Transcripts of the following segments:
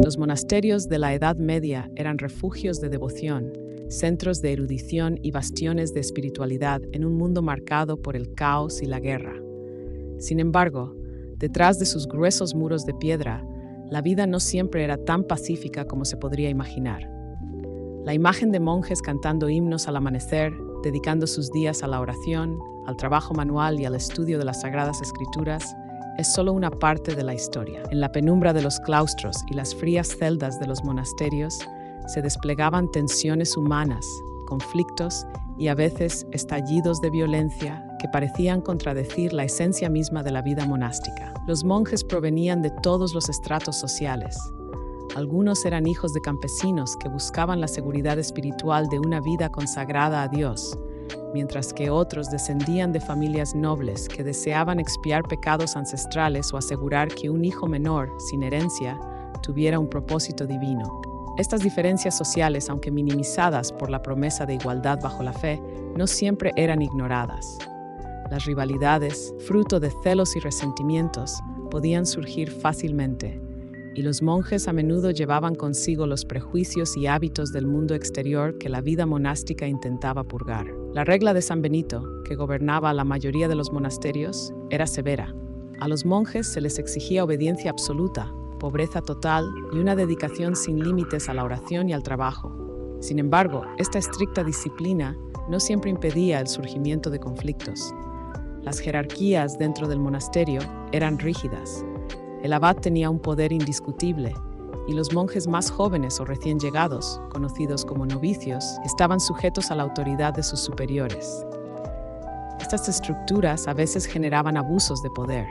Los monasterios de la Edad Media eran refugios de devoción, centros de erudición y bastiones de espiritualidad en un mundo marcado por el caos y la guerra. Sin embargo, detrás de sus gruesos muros de piedra, la vida no siempre era tan pacífica como se podría imaginar. La imagen de monjes cantando himnos al amanecer, dedicando sus días a la oración, al trabajo manual y al estudio de las Sagradas Escrituras, es solo una parte de la historia. En la penumbra de los claustros y las frías celdas de los monasterios se desplegaban tensiones humanas, conflictos y a veces estallidos de violencia que parecían contradecir la esencia misma de la vida monástica. Los monjes provenían de todos los estratos sociales. Algunos eran hijos de campesinos que buscaban la seguridad espiritual de una vida consagrada a Dios, mientras que otros descendían de familias nobles que deseaban expiar pecados ancestrales o asegurar que un hijo menor, sin herencia, tuviera un propósito divino. Estas diferencias sociales, aunque minimizadas por la promesa de igualdad bajo la fe, no siempre eran ignoradas. Las rivalidades, fruto de celos y resentimientos, podían surgir fácilmente, y los monjes a menudo llevaban consigo los prejuicios y hábitos del mundo exterior que la vida monástica intentaba purgar. La regla de San Benito, que gobernaba la mayoría de los monasterios, era severa. A los monjes se les exigía obediencia absoluta, pobreza total y una dedicación sin límites a la oración y al trabajo. Sin embargo, esta estricta disciplina no siempre impedía el surgimiento de conflictos. Las jerarquías dentro del monasterio eran rígidas. El abad tenía un poder indiscutible y los monjes más jóvenes o recién llegados, conocidos como novicios, estaban sujetos a la autoridad de sus superiores. Estas estructuras a veces generaban abusos de poder.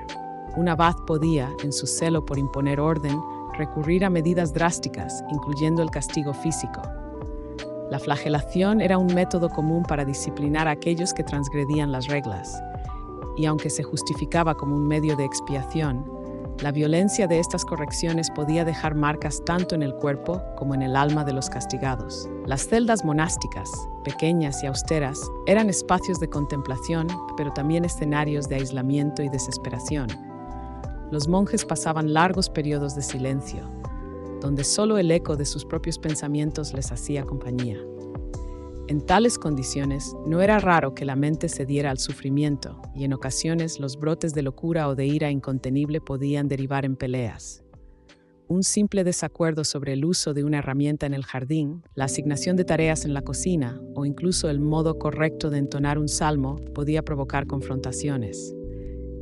Un abad podía, en su celo por imponer orden, recurrir a medidas drásticas, incluyendo el castigo físico. La flagelación era un método común para disciplinar a aquellos que transgredían las reglas, y aunque se justificaba como un medio de expiación, la violencia de estas correcciones podía dejar marcas tanto en el cuerpo como en el alma de los castigados. Las celdas monásticas, pequeñas y austeras, eran espacios de contemplación, pero también escenarios de aislamiento y desesperación. Los monjes pasaban largos periodos de silencio, donde solo el eco de sus propios pensamientos les hacía compañía. En tales condiciones, no era raro que la mente cediera al sufrimiento, y en ocasiones los brotes de locura o de ira incontenible podían derivar en peleas. Un simple desacuerdo sobre el uso de una herramienta en el jardín, la asignación de tareas en la cocina o incluso el modo correcto de entonar un salmo podía provocar confrontaciones.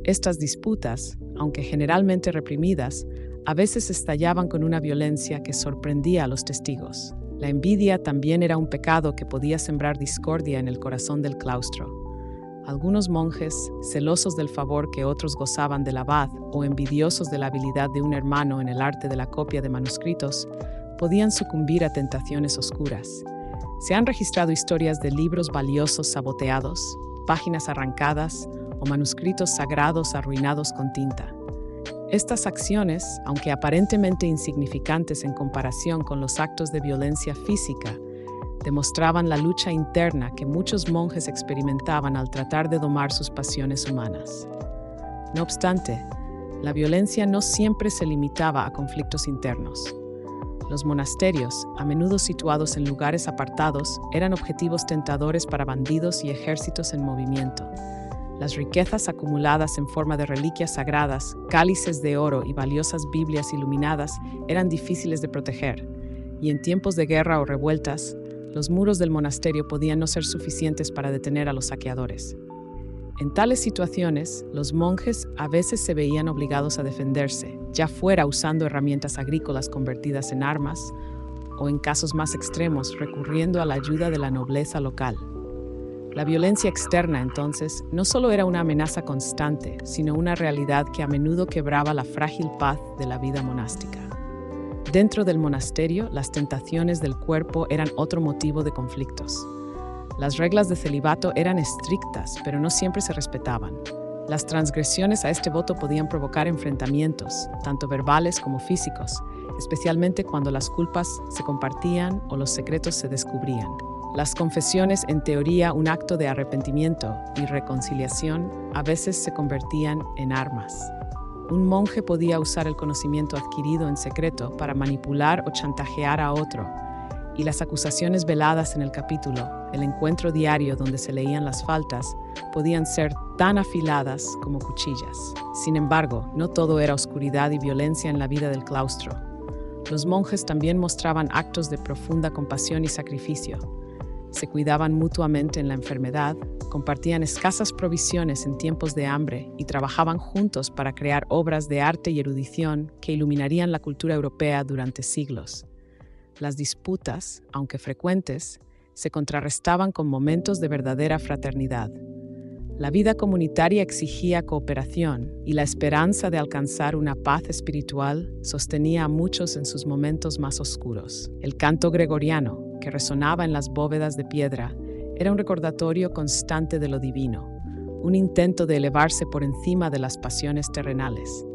Estas disputas, aunque generalmente reprimidas, a veces estallaban con una violencia que sorprendía a los testigos. La envidia también era un pecado que podía sembrar discordia en el corazón del claustro. Algunos monjes, celosos del favor que otros gozaban del abad o envidiosos de la habilidad de un hermano en el arte de la copia de manuscritos, podían sucumbir a tentaciones oscuras. Se han registrado historias de libros valiosos saboteados, páginas arrancadas o manuscritos sagrados arruinados con tinta. Estas acciones, aunque aparentemente insignificantes en comparación con los actos de violencia física, demostraban la lucha interna que muchos monjes experimentaban al tratar de domar sus pasiones humanas. No obstante, la violencia no siempre se limitaba a conflictos internos. Los monasterios, a menudo situados en lugares apartados, eran objetivos tentadores para bandidos y ejércitos en movimiento. Las riquezas acumuladas en forma de reliquias sagradas, cálices de oro y valiosas Biblias iluminadas eran difíciles de proteger, y en tiempos de guerra o revueltas, los muros del monasterio podían no ser suficientes para detener a los saqueadores. En tales situaciones, los monjes a veces se veían obligados a defenderse, ya fuera usando herramientas agrícolas convertidas en armas, o en casos más extremos, recurriendo a la ayuda de la nobleza local. La violencia externa, entonces, no solo era una amenaza constante, sino una realidad que a menudo quebraba la frágil paz de la vida monástica. Dentro del monasterio, las tentaciones del cuerpo eran otro motivo de conflictos. Las reglas de celibato eran estrictas, pero no siempre se respetaban. Las transgresiones a este voto podían provocar enfrentamientos, tanto verbales como físicos, especialmente cuando las culpas se compartían o los secretos se descubrían. Las confesiones, en teoría un acto de arrepentimiento y reconciliación, a veces se convertían en armas. Un monje podía usar el conocimiento adquirido en secreto para manipular o chantajear a otro, y las acusaciones veladas en el capítulo, el encuentro diario donde se leían las faltas, podían ser tan afiladas como cuchillas. Sin embargo, no todo era oscuridad y violencia en la vida del claustro. Los monjes también mostraban actos de profunda compasión y sacrificio. Se cuidaban mutuamente en la enfermedad, compartían escasas provisiones en tiempos de hambre y trabajaban juntos para crear obras de arte y erudición que iluminarían la cultura europea durante siglos. Las disputas, aunque frecuentes, se contrarrestaban con momentos de verdadera fraternidad. La vida comunitaria exigía cooperación y la esperanza de alcanzar una paz espiritual sostenía a muchos en sus momentos más oscuros. El canto gregoriano, que resonaba en las bóvedas de piedra, era un recordatorio constante de lo divino, un intento de elevarse por encima de las pasiones terrenales.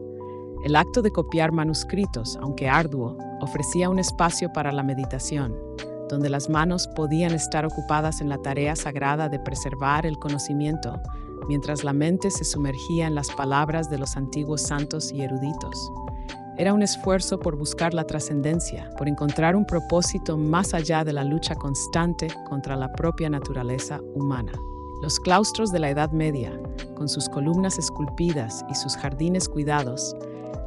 El acto de copiar manuscritos, aunque arduo, ofrecía un espacio para la meditación, donde las manos podían estar ocupadas en la tarea sagrada de preservar el conocimiento, mientras la mente se sumergía en las palabras de los antiguos santos y eruditos. Era un esfuerzo por buscar la trascendencia, por encontrar un propósito más allá de la lucha constante contra la propia naturaleza humana. Los claustros de la Edad Media, con sus columnas esculpidas y sus jardines cuidados,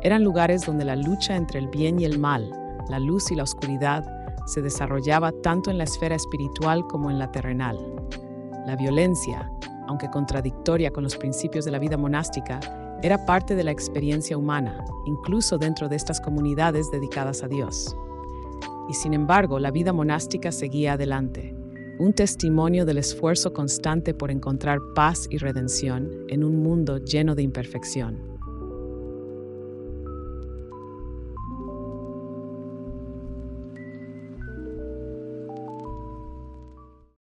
eran lugares donde la lucha entre el bien y el mal, la luz y la oscuridad, se desarrollaba tanto en la esfera espiritual como en la terrenal. La violencia, aunque contradictoria con los principios de la vida monástica, era parte de la experiencia humana, incluso dentro de estas comunidades dedicadas a Dios. Y sin embargo, la vida monástica seguía adelante, un testimonio del esfuerzo constante por encontrar paz y redención en un mundo lleno de imperfección.